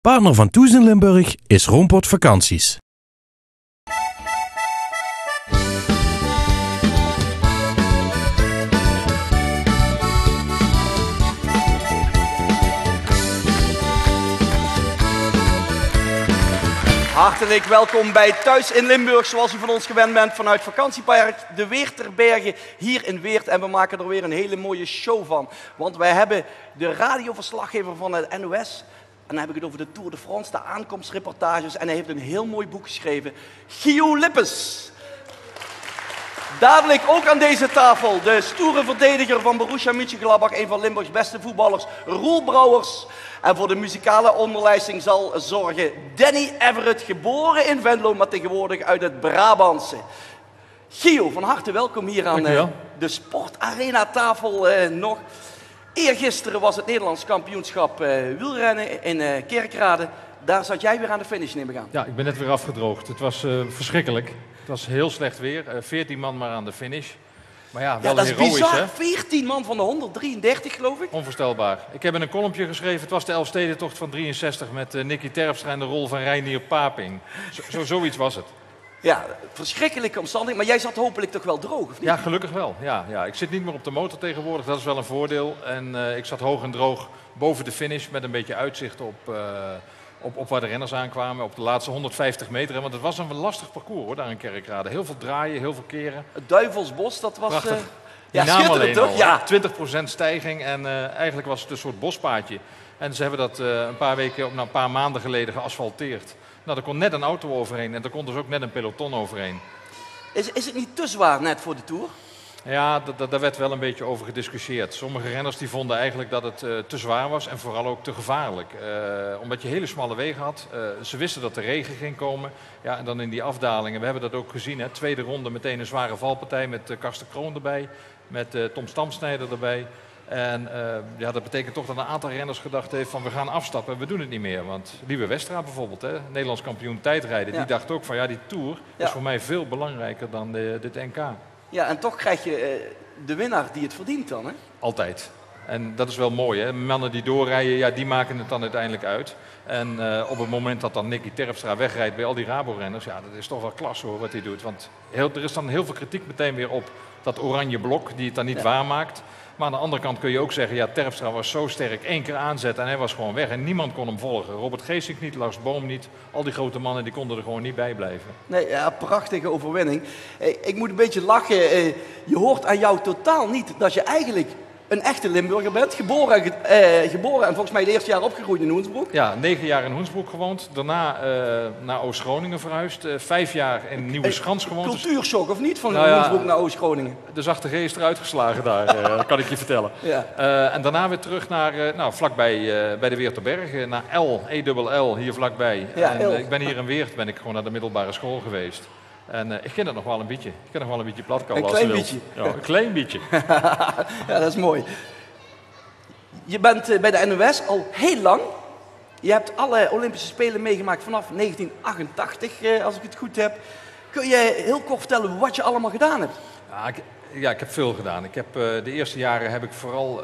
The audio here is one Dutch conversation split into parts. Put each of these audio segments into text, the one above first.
Partner van Toes in Limburg is Roompot Vakanties. Hartelijk welkom bij Thuis in Limburg, zoals u van ons gewend bent, vanuit vakantiepark De Weerterbergen hier in Weert. En we maken er weer een hele mooie show van. Want wij hebben de radioverslaggever van het NOS, en dan heb ik het over de Tour de France, de aankomstreportages. En hij heeft een heel mooi boek geschreven, Gio Lippens. Dadelijk ook aan deze tafel de stoere verdediger van Borussia Mönchengladbach, een van Limburgs beste voetballers, Roel Brouwers. En voor de muzikale onderlijsting zal zorgen Danny Everett, geboren in Venlo, maar tegenwoordig uit het Brabantse. Gio, van harte welkom hier aan de Sportarena tafel nog. Eergisteren was het Nederlands kampioenschap wielrennen in Kerkrade. Daar zat jij weer aan de finish, neem ik aan. Ja, ik ben net weer afgedroogd. Het was verschrikkelijk. Het was heel slecht weer. 14 man maar aan de finish. Maar ja, wel dat is heroïs, bizar. hè? 14 man van de 133, geloof ik. Onvoorstelbaar. Ik heb in een kolompje geschreven, het was de Elfstedentocht van 63 met Nicky Terpstra en de rol van Reinier Paping. Zoiets was het. Ja, verschrikkelijke omstandigheden. Maar jij zat hopelijk toch wel droog, of niet? Ja, gelukkig wel. Ja. Ik zit niet meer op de motor tegenwoordig, dat is wel een voordeel. En ik zat hoog en droog boven de finish met een beetje uitzicht op waar de renners aankwamen, op de laatste 150 meter. Want het was een lastig parcours hoor, daar in Kerkrade. Heel veel draaien, heel veel keren. Het Duivelsbos, dat was... Prachtig. Ja, naam alleen toch? al, Ja. 20% stijging en eigenlijk was het een soort bospaadje. En ze hebben dat een paar maanden geleden geasfalteerd. Nou, daar kon net een auto overheen en daar kon dus ook net een peloton overheen. Is het niet te zwaar net voor de Tour? Ja, daar werd wel een beetje over gediscussieerd. Sommige renners die vonden eigenlijk dat het te zwaar was en vooral ook te gevaarlijk. Omdat je hele smalle wegen had. Ze wisten dat de regen ging komen. Ja, en dan in die afdalingen, we hebben dat ook gezien. Hè, tweede ronde meteen een zware valpartij met Karsten Kroon erbij. Met Tom Stamsnijder erbij. En dat betekent toch dat een aantal renners gedacht heeft van we gaan afstappen, we doen het niet meer. Want Lieve Westra bijvoorbeeld, hè, Nederlands kampioen tijdrijden, die dacht ook van ja, die Tour is voor mij veel belangrijker dan dit NK. Ja, en toch krijg je de winnaar die het verdient dan, hè? Altijd. En dat is wel mooi, hè. Mannen die doorrijden, ja, die maken het dan uiteindelijk uit. En op het moment dat dan Nicky Terpstra wegrijdt bij al die Rabo-renners, ja, dat is toch wel klasse hoor, wat hij doet. Want er is dan heel veel kritiek meteen weer op dat oranje blok, die het dan niet waarmaakt. Maar aan de andere kant kun je ook zeggen, ja, Terpstra was zo sterk, 1 keer aanzetten en hij was gewoon weg. En niemand kon hem volgen. Robert Geesink niet, Lars Boom niet. Al die grote mannen die konden er gewoon niet bij blijven. Nee, ja, prachtige overwinning. Ik moet een beetje lachen. Je hoort aan jou totaal niet dat je eigenlijk een echte Limburger bent. Geboren en volgens mij het eerste jaar opgegroeid in Hoensbroek. Ja, 9 jaar in Hoensbroek gewoond. Daarna naar Oost-Groningen verhuisd. 5 jaar in Nieuweschans gewoond. Cultuurshock of niet, van Hoensbroek naar Oost-Groningen? De zachte G is eruit geslagen daar, kan ik je vertellen. Ja. En daarna weer terug naar, vlakbij bij de Weerterbergen. Naar ELL, hier vlakbij. Ja, en, ik ben hier in Weert, ben ik gewoon naar de middelbare school geweest. En ik ken het nog wel een beetje. Ik ken nog wel een beetje platkallen als je wilt. Ja, een klein beetje. Ja, dat is mooi. Je bent bij de NOS al heel lang. Je hebt alle Olympische Spelen meegemaakt vanaf 1988, als ik het goed heb. Kun je heel kort vertellen wat je allemaal gedaan hebt? Ja, ik heb veel gedaan. De eerste jaren heb ik vooral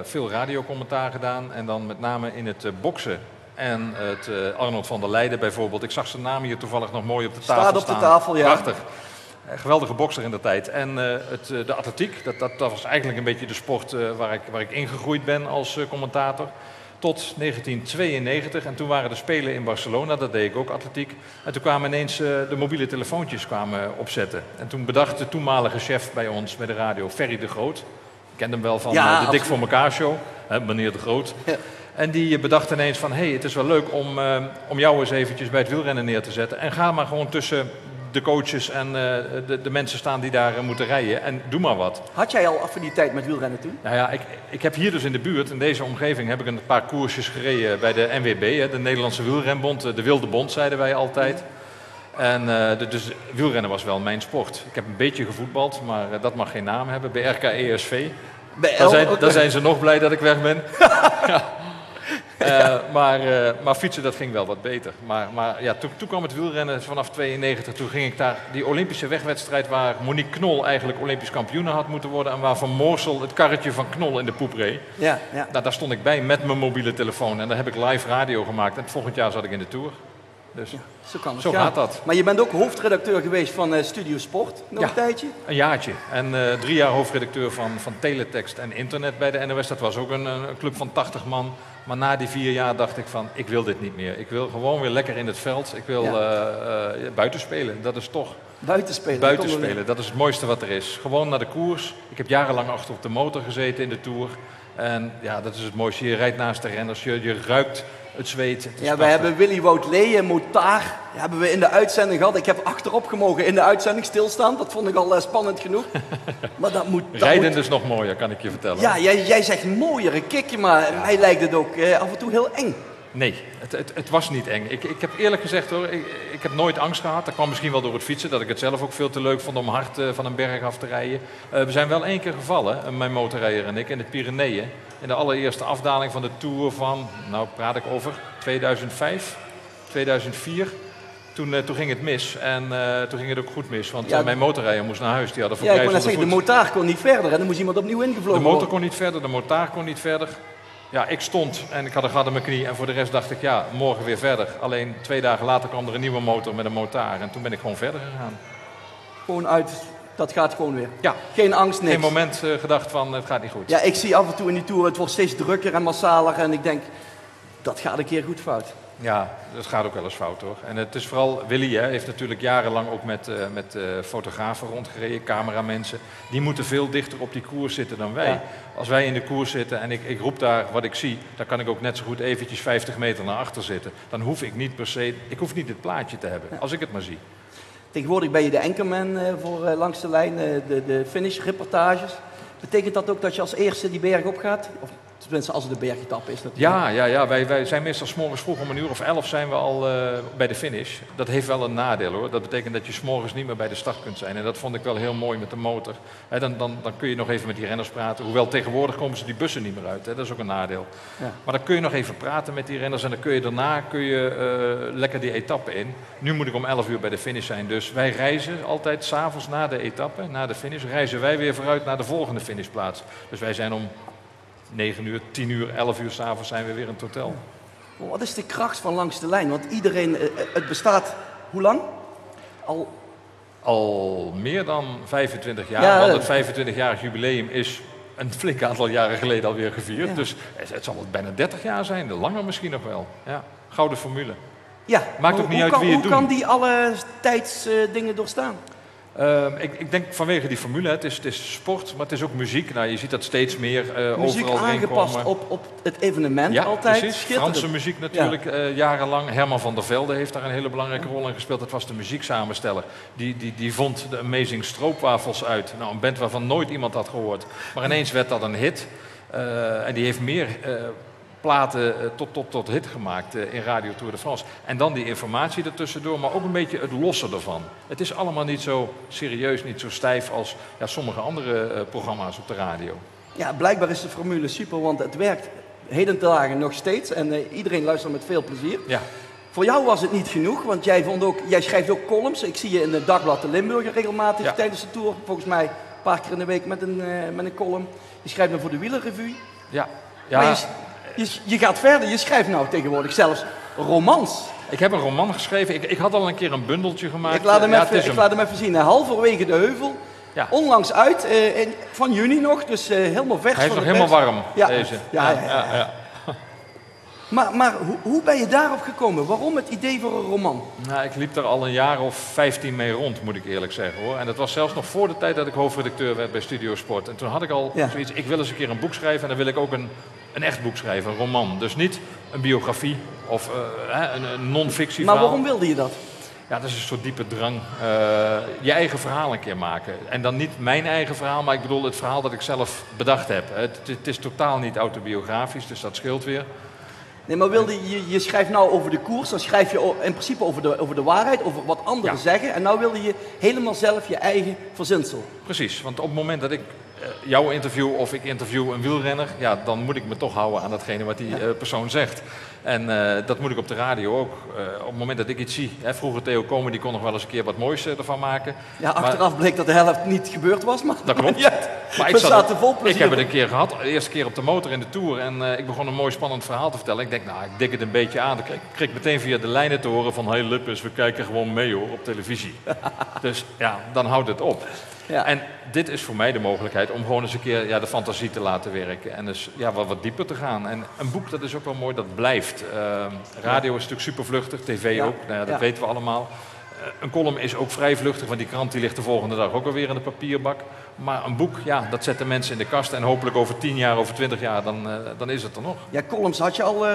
veel radiocommentaar gedaan. En dan met name in het boksen. En het Arnold van der Leijden bijvoorbeeld. Ik zag zijn naam hier toevallig nog mooi op de tafel staan. Staat op de tafel, ja. Prachtig. Geweldige bokser in de tijd. En de atletiek, dat was eigenlijk een beetje de sport waar ik ingegroeid ben als commentator. Tot 1992 en toen waren de Spelen in Barcelona, dat deed ik ook atletiek. En toen kwamen ineens de mobiele telefoontjes opzetten. En toen bedacht de toenmalige chef bij ons, bij de radio, Ferry de Groot. Ik kende hem wel van de Dik voor elkaar show, hè, meneer de Groot. Ja. En die bedacht ineens van, het is wel leuk om jou eens eventjes bij het wielrennen neer te zetten. En ga maar gewoon tussen de coaches en de mensen staan die daar moeten rijden en doe maar wat. Had jij al affiniteit met wielrennen toen? Nou ja, ik heb hier dus in de buurt, in deze omgeving, heb ik een paar koersjes gereden bij de NWB, de Nederlandse Wielrenbond, de Wilde Bond zeiden wij altijd. En dus wielrennen was wel mijn sport. Ik heb een beetje gevoetbald, maar dat mag geen naam hebben, bij RK ESV. Daar zijn ze nog blij dat ik weg ben. Ja. Maar fietsen, dat ging wel wat beter. Maar ja, toen kwam het wielrennen vanaf 92. Toen ging ik daar die Olympische wegwedstrijd waar Monique Knol eigenlijk Olympisch kampioen had moeten worden. En waar Van Moorsel het karretje van Knol in de poep reed. Ja. Nou, daar stond ik bij met mijn mobiele telefoon. En daar heb ik live radio gemaakt. En volgend jaar zat ik in de Tour. Dus Ja, zo kan het zo gaan. gaat dat. Maar je bent ook hoofdredacteur geweest van Studio Sport, nog een tijdje. Een jaartje. En 3 jaar hoofdredacteur van teletext en internet bij de NOS. Dat was ook een club van 80 man. Maar na die 4 jaar dacht ik van, ik wil dit niet meer. Ik wil gewoon weer lekker in het veld. Ik wil buiten spelen. Dat is toch... Buitenspelen. Buitenspelen, dat is het mooiste wat er is. Gewoon naar de koers. Ik heb jarenlang achter op de motor gezeten in de Tour. En ja, dat is het mooiste. Je rijdt naast de renners, je ruikt het zweet. Het is Ja, wij hebben Willy Wout Lee, Motaar, hebben we in de uitzending gehad. Ik heb achterop gemogen in de uitzending stilstaan. Dat vond ik al spannend genoeg. Maar dat moet... Rijden is nog mooier, kan ik je vertellen. Ja, jij zegt mooiere kikje, maar mij lijkt het ook af en toe heel eng. Nee, het was niet eng. Ik heb eerlijk gezegd hoor, ik heb nooit angst gehad. Dat kwam misschien wel door het fietsen, dat ik het zelf ook veel te leuk vond om hard van een berg af te rijden. We zijn wel 1 keer gevallen, mijn motorrijder en ik, in de Pyreneeën. In de allereerste afdaling van de Tour van, nou praat ik over, 2005, 2004. Toen ging het mis en toen ging het ook goed mis, want mijn motorrijder moest naar huis. Die hadden voor Ja, ik kon net zeggen, de motaar kon niet verder en dan moest iemand opnieuw ingevlogen worden. De motor kon niet verder, de motaar kon niet verder. Ja, ik stond en ik had een gat in mijn knie en voor de rest dacht ik, ja, morgen weer verder. Alleen 2 dagen later kwam er een nieuwe motor met een motaar en toen ben ik gewoon verder gegaan. Gewoon uit, dat gaat gewoon weer. Ja. Geen angst, niks. Geen moment gedacht van, het gaat niet goed. Ja, ik zie af en toe in die Tour, het wordt steeds drukker en massaler en ik denk, dat gaat een keer goed fout. Ja, dat gaat ook wel eens fout hoor. En het is vooral, Willy heeft natuurlijk jarenlang ook met fotografen rondgereden, cameramensen. Die moeten veel dichter op die koers zitten dan wij. Ja. Als wij in de koers zitten en ik roep daar wat ik zie, dan kan ik ook net zo goed eventjes 50 meter naar achter zitten. Dan hoef ik niet per se, ik hoef niet het plaatje te hebben, als ik het maar zie. Tegenwoordig ben je de anchorman voor Langs de Lijn, de finish-reportages. Betekent dat ook dat je als eerste die berg opgaat? Of tenminste als het de bergetappe is natuurlijk. Ja. Wij zijn meestal 's morgens vroeg om 1:11 zijn we al bij de finish. Dat heeft wel een nadeel hoor. Dat betekent dat je 's morgens niet meer bij de start kunt zijn. En dat vond ik wel heel mooi met de motor. Dan kun je nog even met die renners praten. Hoewel tegenwoordig komen ze die bussen niet meer uit. Dat is ook een nadeel. Ja. Maar dan kun je nog even praten met die renners. En dan kun je daarna lekker die etappe in. Nu moet ik om 11 uur bij de finish zijn. Dus wij reizen altijd 's avonds na de etappe, na de finish, reizen wij weer vooruit naar de volgende finishplaats. Dus wij zijn om 9 uur, 10 uur, 11 uur 's avonds zijn we weer in het hotel. Wat is de kracht van Langs de Lijn? Want iedereen, het bestaat hoe lang? Al meer dan 25 jaar. Ja, want het 25-jarig jubileum is een flink aantal jaren geleden alweer gevierd. Ja. Dus het zal bijna 30 jaar zijn, langer misschien nog wel. Ja, gouden formule. Ja, maakt ook niet uit wie het doet. Hoe kan die alle tijdsdingen doorstaan? Ik denk vanwege die formule, het is sport, maar het is ook muziek. Nou, je ziet dat steeds meer muziek overal aangepast op het evenement altijd. Precies. Franse muziek natuurlijk, jarenlang. Herman van der Velde heeft daar een hele belangrijke rol in gespeeld. Dat was de muzieksamensteller. Die vond de Amazing Stroopwafels uit. Nou, een band waarvan nooit iemand had gehoord. Maar ineens werd dat een hit. En die heeft meer platen tot hit gemaakt in Radio Tour de France. En dan die informatie ertussendoor, maar ook een beetje het lossen ervan. Het is allemaal niet zo serieus, niet zo stijf als sommige andere programma's op de radio. Ja, blijkbaar is de formule super, want het werkt heden ten dagen nog steeds en iedereen luistert met veel plezier. Ja. Voor jou was het niet genoeg, want jij schrijft ook columns. Ik zie je in het Dagblad de Limburger regelmatig tijdens de Tour. Volgens mij een paar keer in de week met een column. Je schrijft dan voor de Wielerrevue. Ja. Maar je gaat verder, je schrijft nou tegenwoordig zelfs romans. Ik heb een roman geschreven. Ik had al een keer een bundeltje gemaakt. Ik laat hem even zien. Halverwege de heuvel. Ja. Onlangs uit, van juni nog, dus helemaal vers. Hij is nog helemaal warm, deze. Ja. Maar hoe ben je daarop gekomen? Waarom het idee voor een roman? Nou, ik liep er al een jaar of 15 mee rond, moet ik eerlijk zeggen hoor. En dat was zelfs nog voor de tijd dat ik hoofdredacteur werd bij Studio Sport. En toen had ik al zoiets, ik wil eens een keer een boek schrijven en dan wil ik ook een echt boek schrijven, een roman. Dus niet een biografie of een non-fictie verhaal. Maar waarom wilde je dat? Ja, dat is een soort diepe drang. Je eigen verhaal een keer maken. En dan niet mijn eigen verhaal, maar ik bedoel het verhaal dat ik zelf bedacht heb. Het is totaal niet autobiografisch, dus dat scheelt weer. Nee, maar je schrijft nou over de koers, dan schrijf je in principe over de waarheid, over wat anderen zeggen. En nou wilde je helemaal zelf je eigen verzinsel. Precies, want op het moment dat ik jouw interview of ik interview een wielrenner, ja, dan moet ik me toch houden aan datgene wat die persoon zegt. En dat moet ik op de radio ook. Op het moment dat ik iets zie, vroeger Theo Komen, die kon nog wel eens een keer wat moois ervan maken. Ja, achteraf bleek dat de helft niet gebeurd was, maar dat klopt. Ja, maar ik heb het een keer gehad, de eerste keer op de motor in de Tour. En ik begon een mooi spannend verhaal te vertellen. Ik denk, nou, ik dik het een beetje aan. Dan kreeg ik meteen via de lijnen te horen van, hey Lippes, we kijken gewoon mee hoor, op televisie. Dus ja, dan houdt het op. Ja. En dit is voor mij de mogelijkheid om gewoon eens een keer de fantasie te laten werken. En dus wat dieper te gaan. En een boek, dat is ook wel mooi, dat blijft. Radio is natuurlijk super vluchtig, tv ook, dat weten we allemaal. Een column is ook vrij vluchtig, want die krant die ligt de volgende dag ook alweer in de papierbak. Maar een boek, dat zetten mensen in de kast. En hopelijk over 10 jaar, over 20 jaar, dan is het er nog. Ja, columns had je al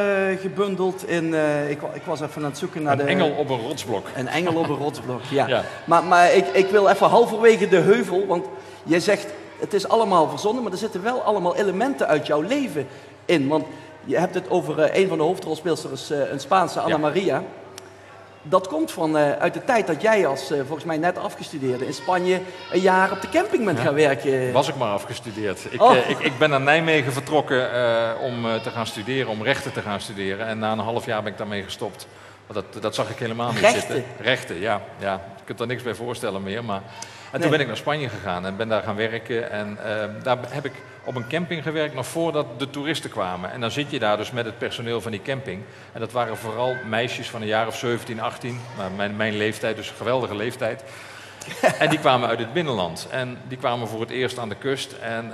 gebundeld in... Ik was even aan het zoeken naar Een engel op een rotsblok. Een engel op een rotsblok, ja. Maar ik wil even halverwege de heuvel, want jij zegt, het is allemaal verzonnen, maar er zitten wel allemaal elementen uit jouw leven in. Want je hebt het over een van de hoofdrolspeelsters, een Spaanse, Ana Maria. Dat komt uit de tijd dat jij als, volgens mij net afgestudeerde, in Spanje een jaar op de camping bent gaan werken. Was ik maar afgestudeerd. Ik ben naar Nijmegen vertrokken om te gaan studeren, om rechten te gaan studeren. En na een half jaar ben ik daarmee gestopt. Dat zag ik helemaal niet zitten. Rechten, ja. Je kunt er niks bij voorstellen meer. En toen ben ik naar Spanje gegaan en ben daar gaan werken. En daar heb ik op een camping gewerkt nog voordat de toeristen kwamen. En dan zit je daar dus met het personeel van die camping. En dat waren vooral meisjes van een jaar of 17, 18. Mijn leeftijd, dus een geweldige leeftijd. En die kwamen uit het binnenland. En die kwamen voor het eerst aan de kust. En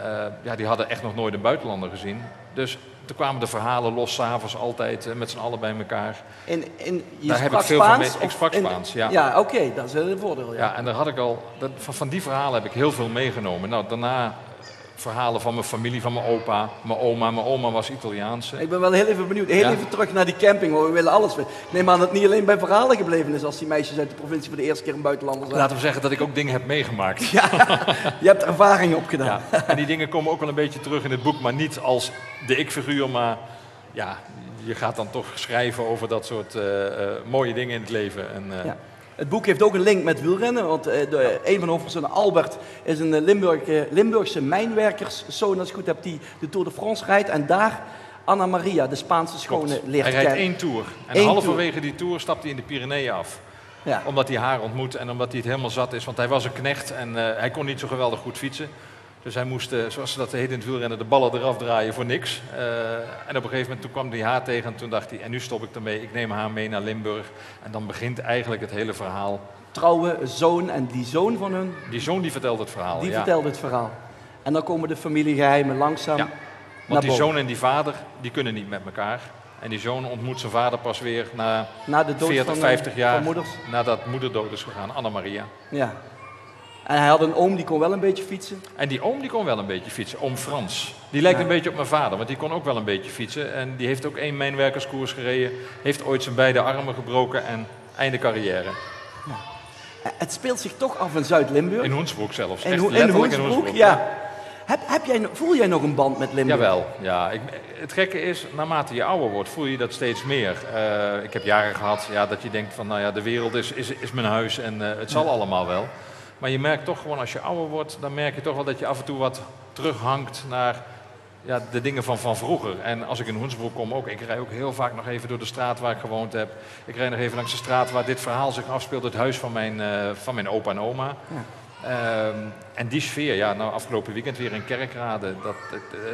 die hadden echt nog nooit een buitenlander gezien. Dus toen kwamen de verhalen los, 's avonds altijd, met z'n allen bij elkaar. Daar heb ik veel Spaans, van mee. Ik sprak Spaans, ja. Ja, oké, dat is een voordeel. Ja, en daar had ik al, van die verhalen heb ik heel veel meegenomen. Nou, daarna verhalen van mijn familie, van mijn opa, mijn oma. Mijn oma was Italiaanse. Ik ben wel heel even benieuwd. Even terug naar die camping, waar we willen alles weten. Ik neem aan dat het niet alleen bij verhalen gebleven is als die meisjes uit de provincie voor de eerste keer een buitenlander zijn. Laten we zeggen dat ik ook dingen heb meegemaakt. Ja, je hebt ervaring opgedaan. Ja, en die dingen komen ook wel een beetje terug in het boek, maar niet als de ik-figuur, maar ja, je gaat dan toch schrijven over dat soort mooie dingen in het leven. En, Het boek heeft ook een link met wielrennen, want een van de hoofdpersonen, Albert, is een Limburgse mijnwerkerszoon, als ik goed heb, die de Tour de France rijdt. En daar Ana Maria, de Spaanse schone, leert kennen. Hij rijdt 1 Tour. En halverwege die Tour stapt hij in de Pyreneeën af. Ja. Omdat hij haar ontmoet en omdat hij het helemaal zat is. Want hij was een knecht en hij kon niet zo geweldig goed fietsen. Dus hij moest, zoals ze dat heet in het wielrennen, de ballen eraf draaien voor niks. En op een gegeven moment toen kwam hij haar tegen en toen dacht hij, en nu stop ik ermee, ik neem haar mee naar Limburg. En dan begint eigenlijk het hele verhaal. Trouwe zoon en die zoon van hun? Die zoon die vertelt het verhaal, Die vertelt het verhaal. En dan komen de familiegeheimen langzaam naar want die boven. zoon en die vader, die kunnen niet met elkaar. En die zoon ontmoet zijn vader pas weer na de dood 40, 50 jaar van moeders. nadat moeder dood is gegaan, Anna Maria. Ja. En hij had een oom die kon wel een beetje fietsen. En die oom die kon wel een beetje fietsen, oom Frans. Die lijkt een beetje op mijn vader, want die kon ook wel een beetje fietsen. En die heeft ook 1 mijnwerkerskoers gereden. Heeft ooit zijn beide armen gebroken en einde carrière. Ja. Het speelt zich toch af in Zuid-Limburg. In Hoensbroek zelfs. Echt letterlijk in Hoensbroek, ja. Voel jij nog een band met Limburg? Jawel, ja. Het gekke is, naarmate je ouder wordt, voel je dat steeds meer. Ik heb jaren gehad dat je denkt van, de wereld is mijn huis en het zal allemaal wel. Maar je merkt toch gewoon, als je ouder wordt, dan merk je toch wel dat je af en toe wat terughangt naar de dingen van vroeger. En als ik in Hoensbroek kom ook, ik rij ook heel vaak nog even door de straat waar ik gewoond heb. Ik rij nog even langs de straat waar dit verhaal zich afspeelt, het huis van mijn opa en oma. Ja. En die sfeer, afgelopen weekend weer in Kerkrade,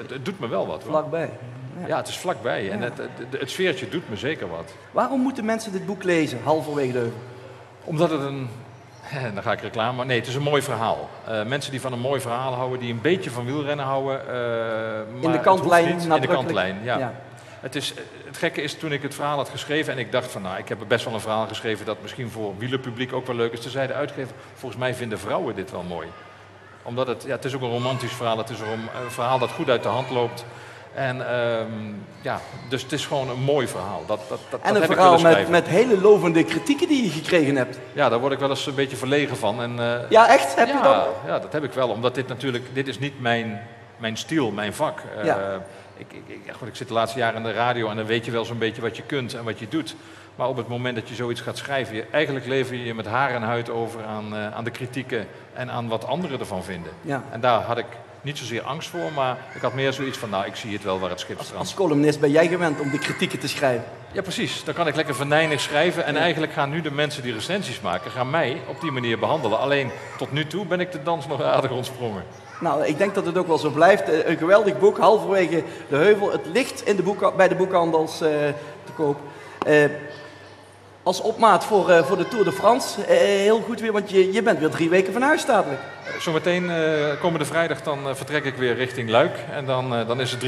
het doet me wel wat. Hoor. Vlakbij. Ja, het is vlakbij. Ja. En het sfeertje doet me zeker wat. Waarom moeten mensen dit boek lezen, halverwege de... Omdat het dan ga ik reclame maken. Nee, het is een mooi verhaal. Mensen die van een mooi verhaal houden, die een beetje van wielrennen houden. Maar in de kantlijn, in de kantlijn, ja. Het gekke is, toen ik het verhaal had geschreven en ik dacht van, ik heb best wel een verhaal geschreven dat misschien voor wielerpubliek ook wel leuk is. Toen zei de uitgever, volgens mij vinden vrouwen dit wel mooi. Omdat het is ook een romantisch verhaal, het is een verhaal dat goed uit de hand loopt. En dus het is gewoon een mooi verhaal. En een verhaal met hele lovende kritieken die je gekregen hebt. Ja, daar word ik wel eens een beetje verlegen van. En, ja, echt? Heb je dat? Ja, dat heb ik wel. Omdat dit is niet mijn stijl, mijn vak. Ik zit de laatste jaren in de radio en dan weet je wel zo'n beetje wat je kunt en wat je doet. Maar op het moment dat je zoiets gaat schrijven, eigenlijk lever je met haar en huid over aan de kritieken en aan wat anderen ervan vinden. Ja. En daar had ik niet zozeer angst voor, maar ik had meer zoiets van, nou, ik zie het wel waar het schip strandt. Als columnist ben jij gewend om de kritieken te schrijven. Ja, precies. Dan kan ik lekker venijnig schrijven. En eigenlijk gaan nu de mensen die recensies maken, gaan mij op die manier behandelen. Alleen tot nu toe ben ik de dans nog aardig ontsprongen. Nou, ik denk dat het ook wel zo blijft. Een geweldig boek, halverwege de heuvel. Het ligt in bij de boekhandels te koop. Als opmaat voor de Tour de France. Heel goed weer, want je bent weer 3 weken van huis dadelijk. Zometeen, komende vrijdag, dan vertrek ik weer richting Luik. En dan is het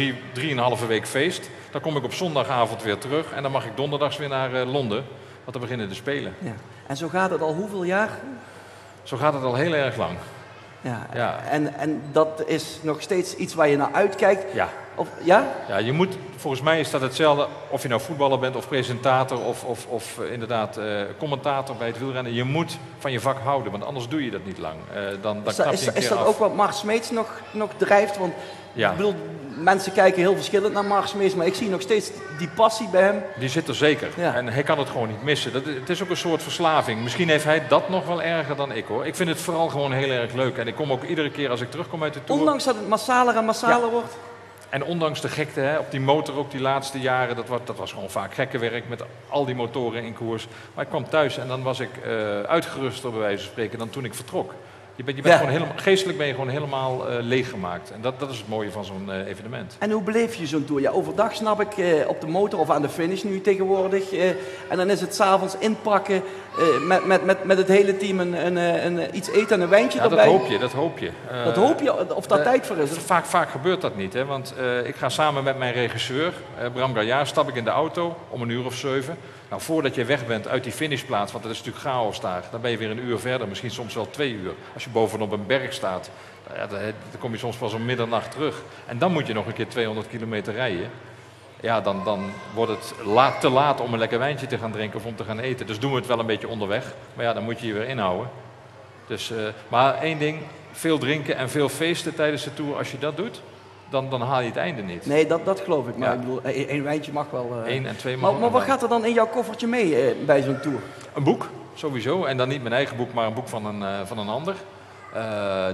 3,5 week feest. Dan kom ik op zondagavond weer terug. En dan mag ik donderdags weer naar Londen. Want dan beginnen de Spelen. Ja. En zo gaat het al hoeveel jaar? Zo gaat het al heel erg lang. Ja. Ja. En dat is nog steeds iets waar je naar uitkijkt? Ja. Of, ja? Ja, je moet, volgens mij is dat hetzelfde of je nou voetballer bent of presentator of inderdaad commentator bij het wielrennen. Je moet van je vak houden, want anders doe je dat niet lang. Dan knap je een keer is dat af. ook wat Mark Smeets nog drijft? Want Ja. ik bedoel, mensen kijken heel verschillend naar Mark Smeets, maar ik zie nog steeds die passie bij hem. Die zit er zeker. Ja. En hij kan het gewoon niet missen. Het is ook een soort verslaving. Misschien heeft hij dat nog wel erger dan ik, hoor. Ik vind het vooral gewoon heel erg leuk. En ik kom ook iedere keer als ik terugkom uit de Tour. Ondanks dat het massaler en massaler Ja. wordt. En ondanks de gekte, hè, op die motor ook die laatste jaren, dat was gewoon vaak gekke werk met al die motoren in koers. Maar ik kwam thuis en dan was ik uitgeruster, bij wijze van spreken, dan toen ik vertrok. Je bent Ja. gewoon helemaal, geestelijk ben je gewoon helemaal leeggemaakt. En dat is het mooie van zo'n evenement. En hoe beleef je zo'n tour? Ja, overdag snap ik, op de motor of aan de finish nu tegenwoordig. En dan is het 's avonds inpakken, met het hele team iets eten en een wijntje Ja, erbij. dat hoop je. Dat hoop je, of daar tijd voor is. Vaak gebeurt dat niet, hè? Want ik ga samen met mijn regisseur, Bram Gaillard, stap ik in de auto om 7:00. Nou, voordat je weg bent uit die finishplaats, want dat is natuurlijk chaos daar, dan ben je weer 1 uur verder, misschien soms wel 2 uur. Als je bovenop een berg staat, dan kom je soms pas om middernacht terug. En dan moet je nog een keer 200 kilometer rijden. Ja, dan wordt het te laat om een lekker wijntje te gaan drinken of om te gaan eten. Dus doen we het wel een beetje onderweg. Maar ja, dan moet je je weer inhouden. Dus, maar één ding, veel drinken en veel feesten tijdens de Tour. Als je dat doet, dan haal je het einde niet. Nee, dat geloof ik. Maar Ja. ik bedoel, 1 wijntje mag wel. 1 en 2 mag Maar ook wat wel. gaat er dan in jouw koffertje mee bij zo'n tour? Een boek, sowieso. En dan niet mijn eigen boek, maar een boek van een ander.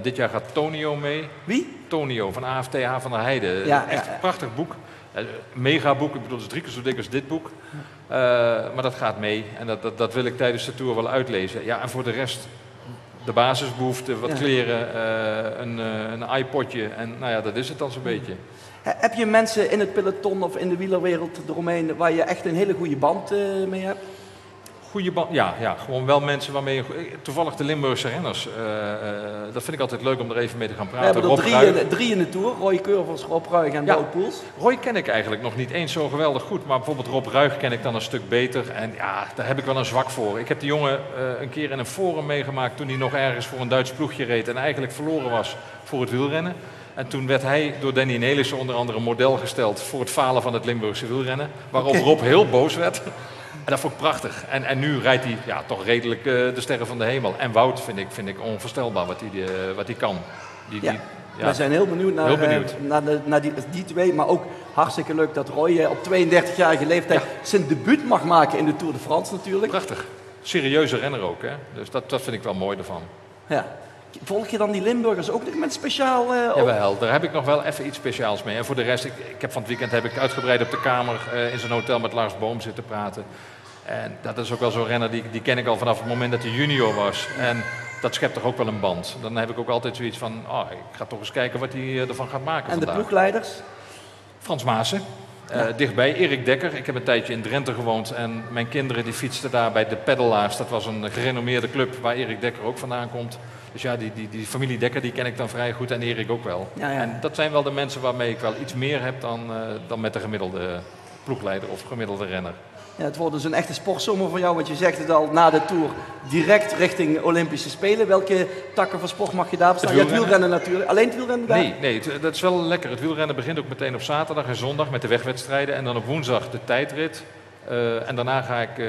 Dit jaar gaat Tonio mee. Wie? Tonio van AFTH van der Heijden. Ja, Echt ja. een prachtig boek. Mega boek, ik bedoel, het is 3 keer zo dik als dit boek. Maar dat gaat mee en dat wil ik tijdens de Tour wel uitlezen. Ja, en voor de rest, de basisbehoeften, wat Ja. kleren, een iPodje en nou ja, dat is het dan zo'n beetje. Heb je mensen in het peloton of in de wielerwereld eromheen waar je echt een hele goede band mee hebt? Goede band, ja, gewoon wel mensen waarmee je... Toevallig de Limburgse renners, dat vind ik altijd leuk om er even mee te gaan We praten. hebben er Rob Ruig. drie in de Tour. Roy Curvers, Rob Ruig en Ja. Wout Poels. Roy ken ik eigenlijk nog niet eens zo geweldig goed, maar bijvoorbeeld Rob Ruig ken ik dan een stuk beter. En ja, daar heb ik wel een zwak voor. Ik heb die jongen een keer in een forum meegemaakt toen hij nog ergens voor een Duits ploegje reed en eigenlijk verloren was voor het wielrennen. En toen werd hij door Danny Nelissen onder andere model gesteld voor het falen van het Limburgse wielrennen. Waarop Rob heel boos werd. En dat vond ik prachtig. En nu rijdt hij ja, toch redelijk de sterren van de hemel. En Wout vind ik onvoorstelbaar wat hij kan. Ja. We zijn heel benieuwd naar die twee. Maar ook hartstikke leuk dat Roy op 32-jarige leeftijd zijn debuut mag maken in de Tour de France natuurlijk. Prachtig. Serieuze renner ook, hè. Dus dat vind ik wel mooi ervan. Ja. Volg je dan die Limburgers ook nog met speciaal... Jawel, daar heb ik nog wel even iets speciaals mee. En voor de rest, ik heb van het weekend heb ik uitgebreid op de kamer in zijn hotel met Lars Boom zitten praten. En dat is ook wel zo'n renner, die ken ik al vanaf het moment dat hij junior was. En dat schept toch ook wel een band. Dan heb ik ook altijd zoiets van, ik ga toch eens kijken wat hij ervan gaat maken En vandaag. de ploegleiders? Frans Maassen. Dichtbij, Erik Dekker. Ik heb een tijdje in Drenthe gewoond en mijn kinderen die fietsten daar bij de Peddelaars. Dat was een gerenommeerde club waar Erik Dekker ook vandaan komt. Dus ja, die familie Dekker die ken ik dan vrij goed en Erik ook wel. Ja. En dat zijn wel de mensen waarmee ik wel iets meer heb dan met de gemiddelde ploegleider of gemiddelde renner. Ja, het wordt dus een echte sportzomer voor jou, want je zegt het al, na de Tour direct richting Olympische Spelen. Welke takken van sport mag je daar bestaan? Het wielrennen natuurlijk. Alleen het wielrennen daar? Nee, dat is wel lekker. Het wielrennen begint ook meteen op zaterdag en zondag met de wegwedstrijden. En dan op woensdag de tijdrit. En daarna ga ik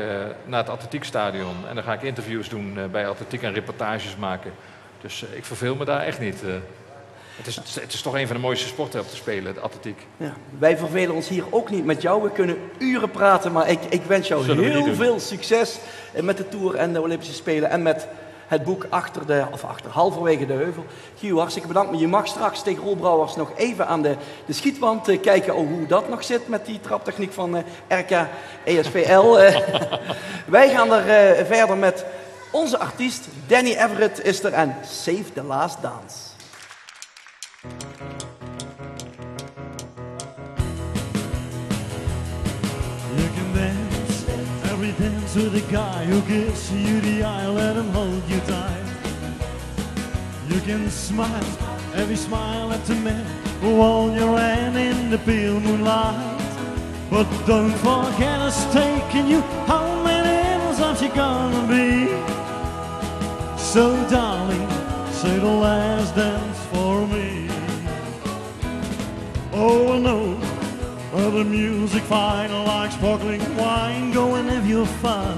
naar het atletiekstadion. En dan ga ik interviews doen bij atletiek en reportages maken. Dus ik verveel me daar echt niet. Het is toch een van de mooiste sporten op te spelen, de atletiek. Ja, wij vervelen ons hier ook niet met jou. We kunnen uren praten, maar ik wens jou heel veel succes met de Tour en de Olympische Spelen. En met het boek halverwege de heuvel. Gio, hartstikke bedankt. Maar je mag straks tegen Roel Brouwers nog even aan de schietwand kijken hoe dat nog zit met die traptechniek van RK ESPL. Wij gaan er verder met onze artiest. Danny Everett is er en Save the Last Dance. You can dance, every dance with a guy who gives you the eye, let him hold you tight. You can smile, every smile at the man who hold your hand in the pale moonlight. But don't forget us taking you, how many hills are you gonna be? So darling, say the last dance for me. Oh, I know the music fine like sparkling wine. Go and have your fun,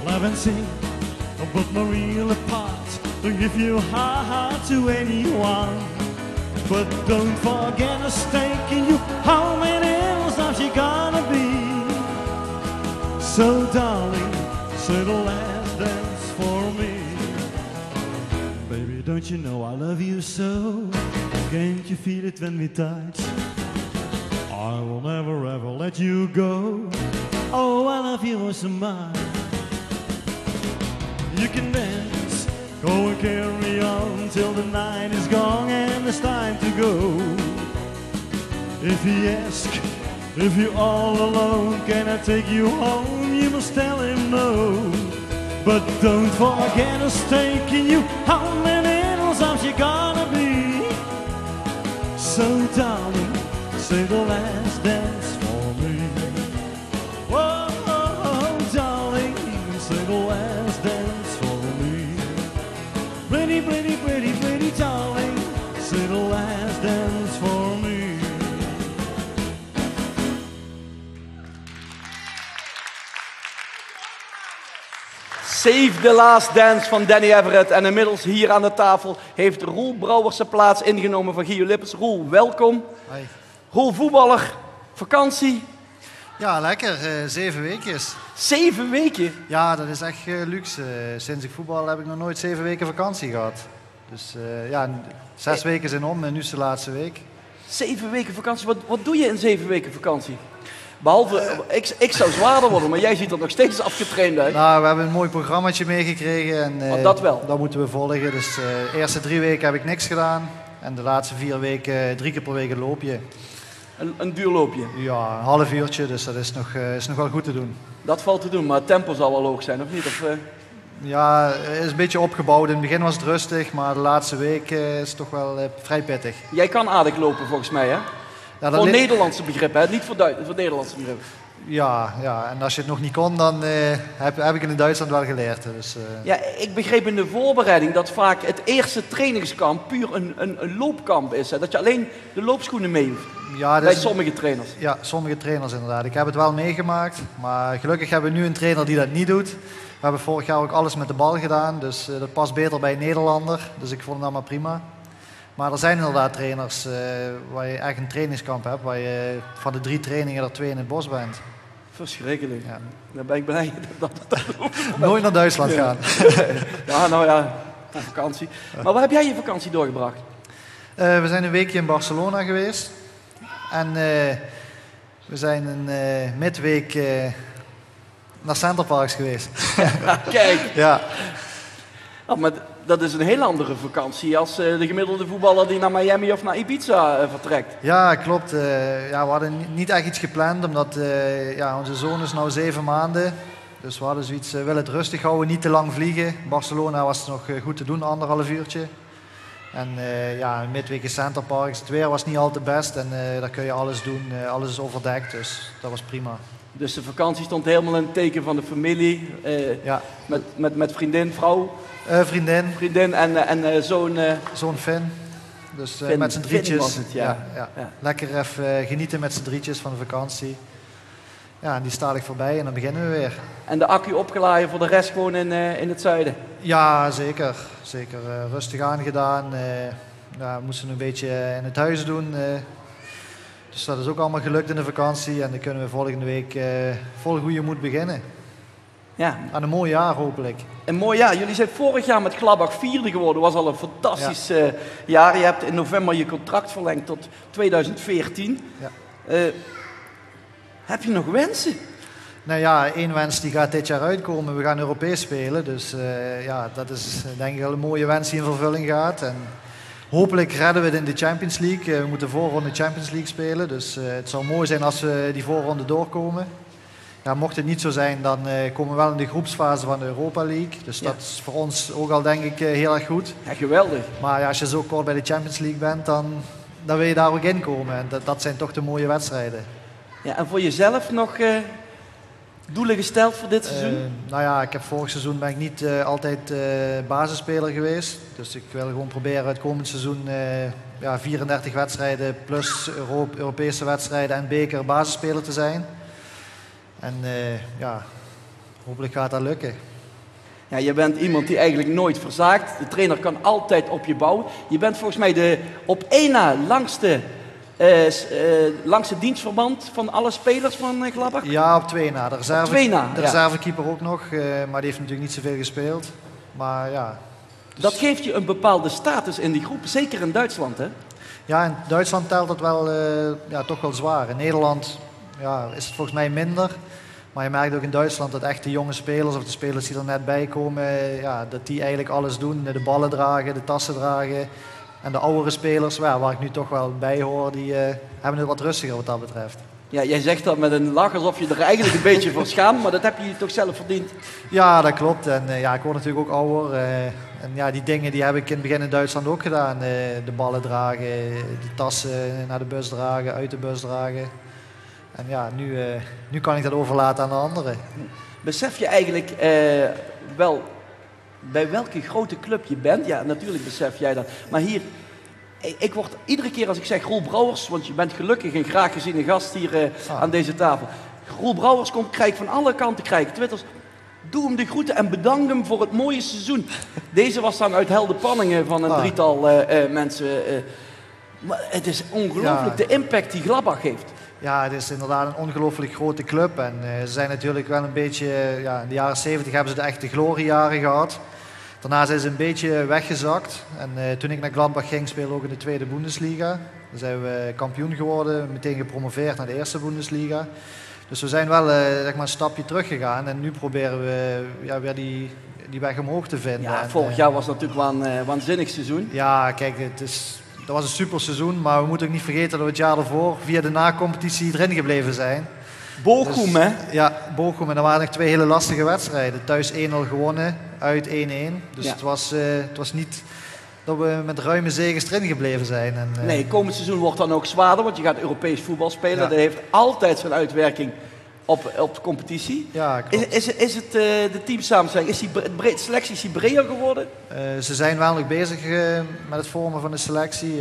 laugh and sing, but no real apart. To give your heart to anyone. But don't forget us taking you, how many hills are she gonna be? So darling, say the last dance for me. Baby, don't you know I love you so? Can't you feel it when we touch? I will never ever let you go. Oh, I love you so much. You can dance, go and carry on till the night is gone and it's time to go. If he asks if you're all alone, can I take you home? You must tell him no. But don't forget us taking you, how many hills are you gonna be? So darling, say the last dance for me. Oh, oh, oh, darling, say the last dance for me. Pretty, pretty, pretty, pretty darling, say the last dance for me. Save the Last Dance van Danny Everett. En inmiddels hier aan de tafel heeft Roel Brouwers zijn plaats ingenomen van Gio Lippens. Roel, welkom. Hoi. Roel, voetballer, vakantie. Ja, lekker. 7 weken. 7 weken? Ja, dat is echt luxe. Sinds ik voetbal heb ik nog nooit 7 weken vakantie gehad. Dus ja, 6 weken zijn om en nu is de laatste week. 7 weken vakantie, wat doe je in 7 weken vakantie? Behalve, ik zou zwaarder worden, maar jij ziet er nog steeds afgetraind uit. Nou, we hebben een mooi programmaatje meegekregen en dat wel. Dat moeten we volgen. Dus de eerste 3 weken heb ik niks gedaan en de laatste 4 weken 3 keer per week een loopje. Een duur loopje? Ja, een half uurtje, dus dat is nog wel goed te doen. Dat valt te doen, maar het tempo zal wel hoog zijn, of niet? Of, Ja, het is een beetje opgebouwd. In het begin was het rustig, maar de laatste week is het toch wel vrij pittig. Jij kan aardig lopen volgens mij, hè? Ja, voor Nederlandse begrippen, hè? Niet voor Nederlandse begrippen. Ja, en als je het nog niet kon, dan heb ik het in Duitsland wel geleerd. Dus, Ja, ik begreep in de voorbereiding dat vaak het eerste trainingskamp puur een loopkamp is. Hè? Dat je alleen de loopschoenen mee hoeft. Ja, bij sommige trainers. Ja, sommige trainers inderdaad. Ik heb het wel meegemaakt, maar gelukkig hebben we nu een trainer die dat niet doet. We hebben vorig jaar ook alles met de bal gedaan, dus dat past beter bij een Nederlander. Dus ik vond het allemaal prima. Maar er zijn inderdaad trainers waar je echt een trainingskamp hebt, waar je van de 3 trainingen er 2 in het bos bent. Verschrikkelijk. Ja. Dan ben ik blij dat Nooit naar Duitsland gaan. Ja, nou ja, voor vakantie. Maar waar heb jij je vakantie doorgebracht? We zijn een weekje in Barcelona geweest. En we zijn een midweek naar Centerparks geweest. Kijk. Ja. Oh, maar dat is een heel andere vakantie als de gemiddelde voetballer die naar Miami of naar Ibiza vertrekt. Ja, klopt. Ja, we hadden niet echt iets gepland, omdat ja, onze zoon is nu 7 maanden. Dus we hadden zoiets, willen het rustig houden, niet te lang vliegen. Barcelona was nog goed te doen, 1,5 uurtje. En ja, midweek in Centerparks. Het weer was niet al te best en daar kun je alles doen. Alles is overdekt, dus dat was prima. Dus de vakantie stond helemaal in het teken van de familie. Ja. Met vriendin, vrouw? Vriendin. Vriendin en zoon? Zoon Finn. Dus Finn, met z'n drietjes. Finn was het, ja. Ja. Lekker even genieten met z'n drietjes van de vakantie. Ja, en die staat ik voorbij en dan beginnen we weer. En de accu opgeladen voor de rest gewoon in het zuiden? Ja, zeker. Zeker rustig aangedaan. Ja, we moesten een beetje in het huis doen. Dus dat is ook allemaal gelukt in de vakantie. En dan kunnen we volgende week vol goede moed beginnen. Ja. aan een mooi jaar hopelijk. Een mooi jaar. Jullie zijn vorig jaar met Gladbach vierde geworden. Was al een fantastisch jaar. Je hebt in november je contract verlengd tot 2014. Ja. Heb je nog wensen? Nou ja, één wens die gaat dit jaar uitkomen. We gaan Europees spelen. Dus dat is denk ik wel een mooie wens die in vervulling gaat. En hopelijk redden we het in de Champions League. We moeten voorronde Champions League spelen. Dus het zou mooi zijn als we die voorronde doorkomen. Ja, mocht het niet zo zijn, dan komen we wel in de groepsfase van de Europa League. Dus dat is voor ons ook al denk ik heel erg goed. Ja, geweldig. Maar ja, als je zo kort bij de Champions League bent, dan wil je daar ook in komen. En dat zijn toch de mooie wedstrijden. Ja, en voor jezelf nog doelen gesteld voor dit seizoen? Nou ja, vorig seizoen ben ik niet altijd basisspeler geweest. Dus ik wil gewoon proberen het komend seizoen 34 wedstrijden plus Europese wedstrijden en beker basisspeler te zijn. En hopelijk gaat dat lukken. Ja, je bent iemand die eigenlijk nooit verzaakt. De trainer kan altijd op je bouwen. Je bent volgens mij de op één na langste dienstverband van alle spelers van Gladbach. Ja, op 2 na. De de reservekeeper ook nog, maar die heeft natuurlijk niet zoveel gespeeld. Maar ja. Dus... Dat geeft je een bepaalde status in die groep, zeker in Duitsland, hè? Ja, in Duitsland telt dat wel toch wel zwaar. In Nederland is het volgens mij minder. Maar je merkt ook in Duitsland dat echt de jonge spelers of de spelers die er net bij komen, dat die eigenlijk alles doen. De ballen dragen, de tassen dragen. En de oudere spelers, waar ik nu toch wel bij hoor, die hebben het wat rustiger wat dat betreft. Ja, jij zegt dat met een lach alsof je er eigenlijk een beetje voor schaamt, maar dat heb je toch zelf verdiend? Ja, dat klopt. En ik word natuurlijk ook ouder. En ja, die dingen die heb ik in het begin in Duitsland ook gedaan. De ballen dragen, de tassen naar de bus dragen, uit de bus dragen. En ja, nu kan ik dat overlaten aan de anderen. Besef je eigenlijk wel bij welke grote club je bent? Ja, natuurlijk besef jij dat. Maar hier, ik word iedere keer als ik zeg Roel Brouwers, want je bent gelukkig een graag geziene gast hier aan deze tafel. Roel Brouwers krijg ik van alle kanten twitters. Doe hem de groeten en bedank hem voor het mooie seizoen. Deze was dan uit Heldenpanningen van een drietal mensen. Maar het is ongelooflijk de impact die Gladbach heeft. Ja, het is inderdaad een ongelooflijk grote club. En ze zijn natuurlijk wel een beetje... in de jaren 70 hebben ze de echte gloriejaren gehad. Daarna zijn ze een beetje weggezakt. En toen ik naar Gladbach ging, speelde ook in de tweede Bundesliga. Dan zijn we kampioen geworden, meteen gepromoveerd naar de eerste Bundesliga. Dus we zijn wel een stapje teruggegaan. En nu proberen we weer die weg omhoog te vinden. Ja, vorig jaar was natuurlijk wel een waanzinnig seizoen. Ja, kijk, dat was een super seizoen, maar we moeten ook niet vergeten dat we het jaar ervoor via de na-competitie erin gebleven zijn. Bochum, dus, hè? Ja, Bochum. En er waren nog 2 hele lastige wedstrijden. Thuis 1-0 gewonnen, uit 1-1. Dus het was niet dat we met ruime zegens erin gebleven zijn. En, nee, komend seizoen wordt dan ook zwaarder, want je gaat Europees voetbal spelen. Ja. Dat heeft altijd zijn uitwerking op de competitie. Ja, klopt. Is het de teamsamenstelling, is de selectie breder geworden? Ze zijn wel nog bezig met het vormen van de selectie.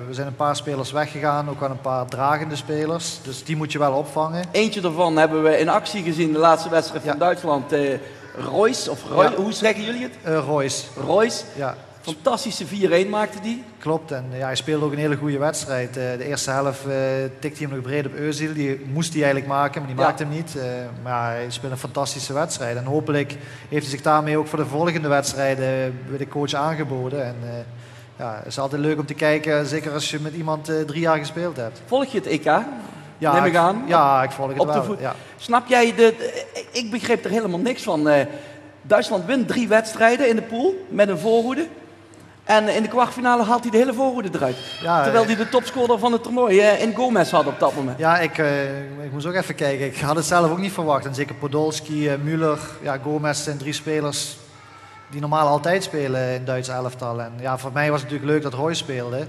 We zijn een paar spelers weggegaan, ook wel een paar dragende spelers. Dus die moet je wel opvangen. Eentje daarvan hebben we in actie gezien, de laatste wedstrijd van Duitsland. Royce, of Roy, hoe zeggen jullie het? Royce. Royce. Ja. Fantastische 4-1 maakte die. Klopt, en hij speelde ook een hele goede wedstrijd. De eerste helft tikte hij hem nog breed op Özil. Die moest hij eigenlijk maken, maar die maakte hem niet. Maar hij speelde een fantastische wedstrijd. En hopelijk heeft hij zich daarmee ook voor de volgende wedstrijden bij de coach aangeboden. En het is altijd leuk om te kijken, zeker als je met iemand 3 jaar gespeeld hebt. Volg je het EK? Ja, neem ik aan. Ja, ik volg het wel. Ja. Snap jij ik begreep er helemaal niks van. Duitsland wint 3 wedstrijden in de pool met een voorhoede. En in de kwartfinale haalt hij de hele voorhoede eruit. Ja, terwijl hij de topscorer van het toernooi in Gomez had op dat moment. Ja, ik moest ook even kijken. Ik had het zelf ook niet verwacht. En zeker Podolski, Müller, Gomez zijn 3 spelers die normaal altijd spelen in het Duitse elftal. En ja, voor mij was het natuurlijk leuk dat Roy speelde.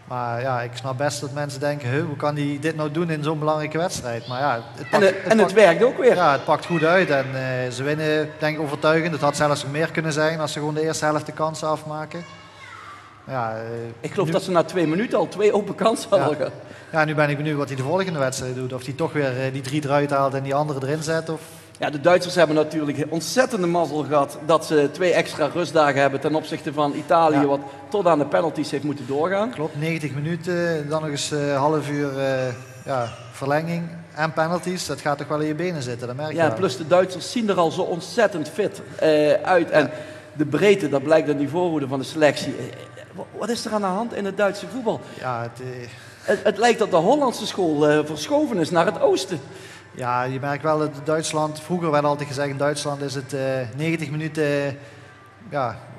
Maar ja, ik snap best dat mensen denken, hoe kan hij dit nou doen in zo'n belangrijke wedstrijd? Maar ja, het werkt ook weer. Ja, het pakt goed uit en ze winnen denk ik overtuigend. Het had zelfs meer kunnen zijn als ze gewoon de eerste helft de kansen afmaken. Ja, ik geloof dat ze na 2 minuten al 2 open kansen hadden gehad. Ja, nu ben ik benieuwd wat hij de volgende wedstrijd doet. Of hij toch weer die 3 eruit haalt en die andere erin zet. Of... Ja, de Duitsers hebben natuurlijk ontzettende mazzel gehad dat ze 2 extra rustdagen hebben ten opzichte van Italië, wat tot aan de penalties heeft moeten doorgaan. Klopt, 90 minuten, dan nog eens half uur verlenging. en penalties, dat gaat toch wel in je benen zitten, dat merk je Ja, wel. plus de Duitsers zien er al zo ontzettend fit uit. En de breedte, dat blijkt uit die voorhoede van de selectie. Wat is er aan de hand in het Duitse voetbal? Ja, Het lijkt dat de Hollandse school verschoven is naar het oosten. ja, je merkt wel dat Duitsland, vroeger werd altijd gezegd in Duitsland is het 90 minuten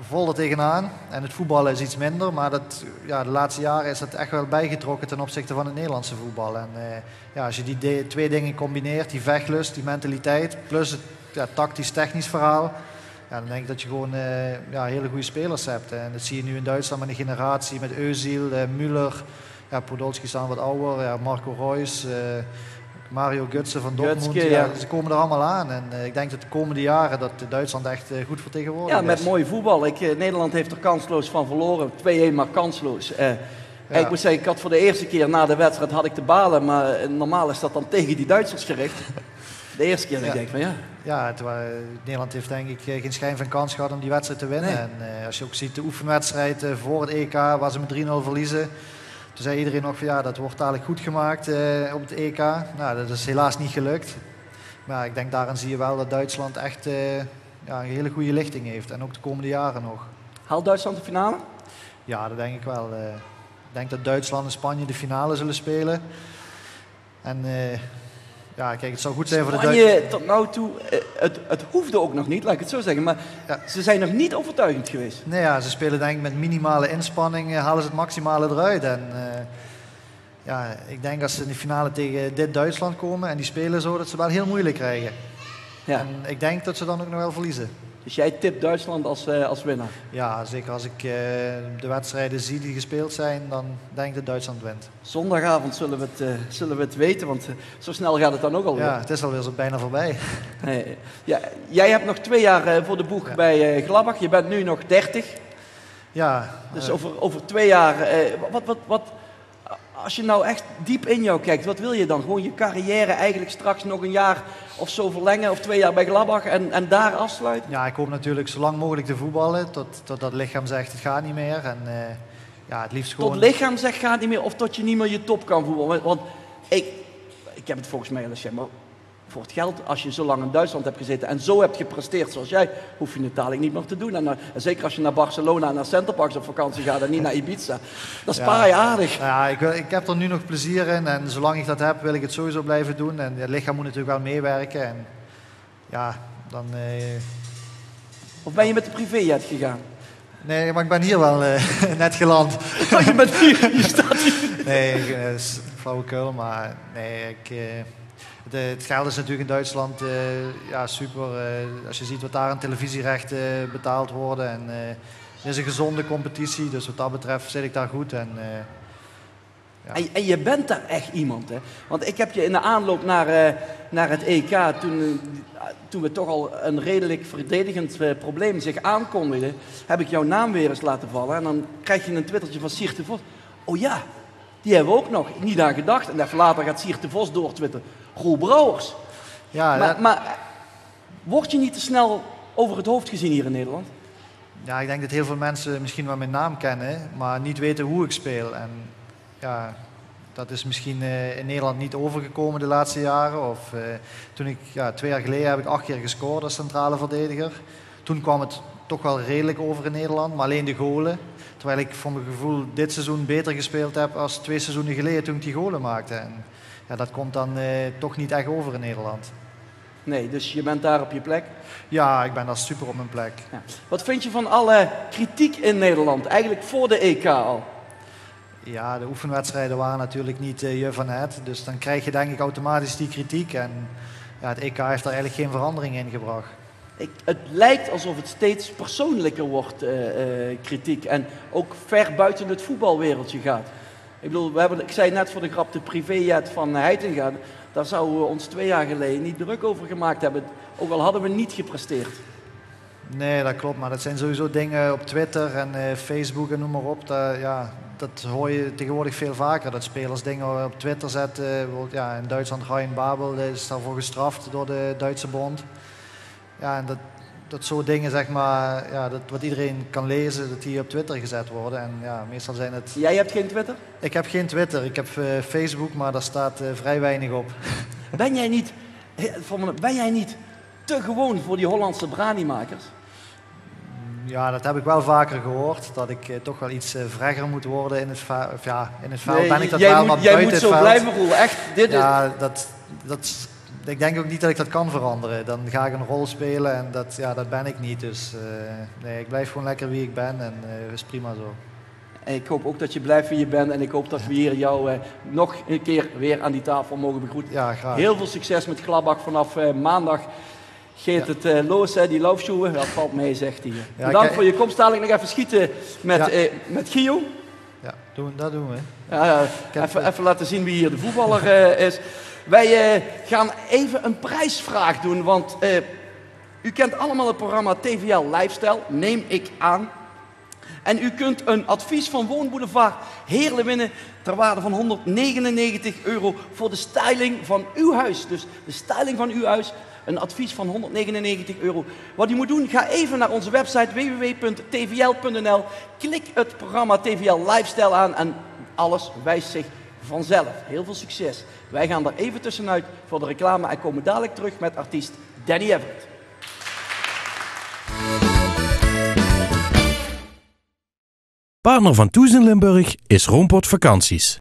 vol er tegenaan. En het voetballen is iets minder, maar de laatste jaren is dat echt wel bijgetrokken ten opzichte van het Nederlandse voetbal. En als je die twee dingen combineert, die vechtlust, die mentaliteit, plus het tactisch-technisch verhaal, dan denk ik dat je gewoon hele goede spelers hebt. En dat zie je nu in Duitsland met een generatie, met Özil, Müller, Podolski is dan wat ouder, Marco Reus, Mario Götze van Dortmund. Ze komen er allemaal aan. En ik denk dat de komende jaren dat Duitsland echt goed vertegenwoordigd is. Ja, met mooi voetbal. Nederland heeft er kansloos van verloren. 2-1, maar kansloos. Ik moet zeggen, ik had voor de eerste keer na de wedstrijd had ik te balen. Maar normaal is dat dan tegen die Duitsers gericht. De eerste keer denk ik van ja. Ja, Nederland heeft denk ik geen schijn van kans gehad om die wedstrijd te winnen. Nee. En als je ook ziet de oefenwedstrijd voor het EK, waar ze met 3-0 verliezen. Toen zei iedereen nog van dat wordt dadelijk goed gemaakt op het EK. Nou, dat is helaas niet gelukt. Maar ik denk daarin zie je wel dat Duitsland echt een hele goede lichting heeft. En ook de komende jaren nog. Haalt Duitsland de finale? Ja, dat denk ik wel. Ik denk dat Duitsland en Spanje de finale zullen spelen. En kijk, het zou goed zijn voor de Duitsers. Tot nou toe, het hoefde ook nog niet, laat ik het zo zeggen. Maar ze zijn nog niet overtuigend geweest. Nee, ze spelen denk ik met minimale inspanning, halen ze het maximale eruit. En ik denk als ze in de finale tegen dit Duitsland komen en die spelen zo, dat ze wel heel moeilijk krijgen. Ja. En ik denk dat ze dan ook nog wel verliezen. Dus jij tipt Duitsland als winnaar? Ja, zeker als ik de wedstrijden zie die gespeeld zijn, dan denk ik dat Duitsland wint. Zondagavond zullen we het weten, want zo snel gaat het dan ook alweer. Ja, het is alweer zo bijna voorbij. Jij hebt nog 2 jaar voor de boeg bij Gladbach. Je bent nu nog 30. Ja. Dus over 2 jaar, als je nou echt diep in jou kijkt, wat wil je dan? Gewoon je carrière eigenlijk straks nog een jaar of zo verlengen, of 2 jaar bij Gladbach en daar afsluiten? Ja, ik hoop natuurlijk zo lang mogelijk te voetballen, tot dat lichaam zegt het gaat niet meer. En het liefst gewoon... Tot lichaam zegt gaat niet meer, of tot je niet meer je top kan voetballen? Want ik heb het volgens mij al eens gezegd, maar voor het geld, als je zo lang in Duitsland hebt gezeten en zo hebt gepresteerd zoals jij, hoef je het dadelijk niet meer te doen. En zeker als je naar Barcelona en naar Centerparks op vakantie gaat en niet naar Ibiza. Dat spaar je aardig. Ja, ik heb er nu nog plezier in en zolang ik dat heb wil ik het sowieso blijven doen. En het lichaam moet natuurlijk wel meewerken. En dan... Of ben je met de privéjet gegaan? Nee, maar ik ben hier wel net geland. Oh, je bent hier, je staat hier. Nee, dat is flauwekul, maar nee, het geld is natuurlijk in Duitsland super. Als je ziet wat daar aan televisierechten betaald worden. En het is een gezonde competitie, dus wat dat betreft zit ik daar goed. En je bent daar echt iemand, hè? Want ik heb je in de aanloop naar het EK, toen we toch al een redelijk verdedigend probleem zich aankondigden, heb ik jouw naam weer eens laten vallen. En dan krijg je een twittertje van Siert de Vos. Oh ja, die hebben we ook nog niet aan gedacht. En even later gaat Siert de Vos doortwitteren. Roel Brouwers. Ja, maar word je niet te snel over het hoofd gezien hier in Nederland? Ja, ik denk dat heel veel mensen misschien wel mijn naam kennen, maar niet weten hoe ik speel. En dat is misschien in Nederland niet overgekomen de laatste jaren. Of toen ik 2 jaar geleden heb ik 8 keer gescoord als centrale verdediger. Toen kwam het toch wel redelijk over in Nederland, maar alleen de golen. Terwijl ik voor mijn gevoel dit seizoen beter gespeeld heb als 2 seizoenen geleden toen ik die golen maakte. En dat komt dan toch niet echt over in Nederland. Nee, dus je bent daar op je plek? Ja, ik ben daar super op mijn plek. Ja. Wat vind je van alle kritiek in Nederland, eigenlijk voor de EK al? Ja, de oefenwedstrijden waren natuurlijk niet je van het. Dus dan krijg je denk ik automatisch die kritiek. En het EK heeft daar eigenlijk geen verandering in gebracht. Het lijkt alsof het steeds persoonlijker wordt, kritiek. En ook ver buiten het voetbalwereldje gaat. Ik bedoel, ik zei net voor de grap, de privéjet van Heitinga. Daar zouden we ons 2 jaar geleden niet druk over gemaakt hebben. Ook al hadden we niet gepresteerd. Nee, dat klopt. Maar dat zijn sowieso dingen op Twitter en Facebook en noem maar op. Dat hoor je tegenwoordig veel vaker. Dat spelers dingen op Twitter zetten. In Duitsland Ryan Babel is daarvoor gestraft door de Duitse bond. Ja, en dat soort dingen, zeg maar, wat iedereen kan lezen, dat die op Twitter gezet worden. En meestal zijn het... Jij hebt geen Twitter? Ik heb geen Twitter. Ik heb Facebook, maar daar staat vrij weinig op. Ben jij niet te gewoon voor die Hollandse branimakers? Ja, dat heb ik wel vaker gehoord. Dat ik toch wel iets vreger moet worden in het veld. In het veld ben ik dat wel, maar buiten jij moet het zo veld... blijven Roel. Echt, ik denk ook niet dat ik dat kan veranderen. Dan ga ik een rol spelen en dat ben ik niet. Dus nee, ik blijf gewoon lekker wie ik ben en is prima zo. Ik hoop ook dat je blijft wie je bent en ik hoop dat we hier jou nog een keer weer aan die tafel mogen begroeten. Ja, graag. Heel veel succes met Gladbach vanaf maandag. Geet het los, die laufschoenen, dat valt mee, zegt hij. Ja, bedankt voor je komst. Dadelijk nog even schieten met Gio. Ja, dat doen we. Ja, even laten zien wie hier de voetballer is. Wij gaan even een prijsvraag doen, want u kent allemaal het programma TVL Lifestyle, neem ik aan. En u kunt een advies van Woonboulevard Heerlen winnen ter waarde van €199 voor de styling van uw huis. Dus de styling van uw huis, een advies van €199. Wat u moet doen, ga even naar onze website www.tvl.nl, klik het programma TVL Lifestyle aan en alles wijst zich vanzelf. Heel veel succes. Wij gaan er even tussenuit voor de reclame en komen dadelijk terug met artiest Danny Everett. Partner van Toes in Limburg is Roompot Vakanties.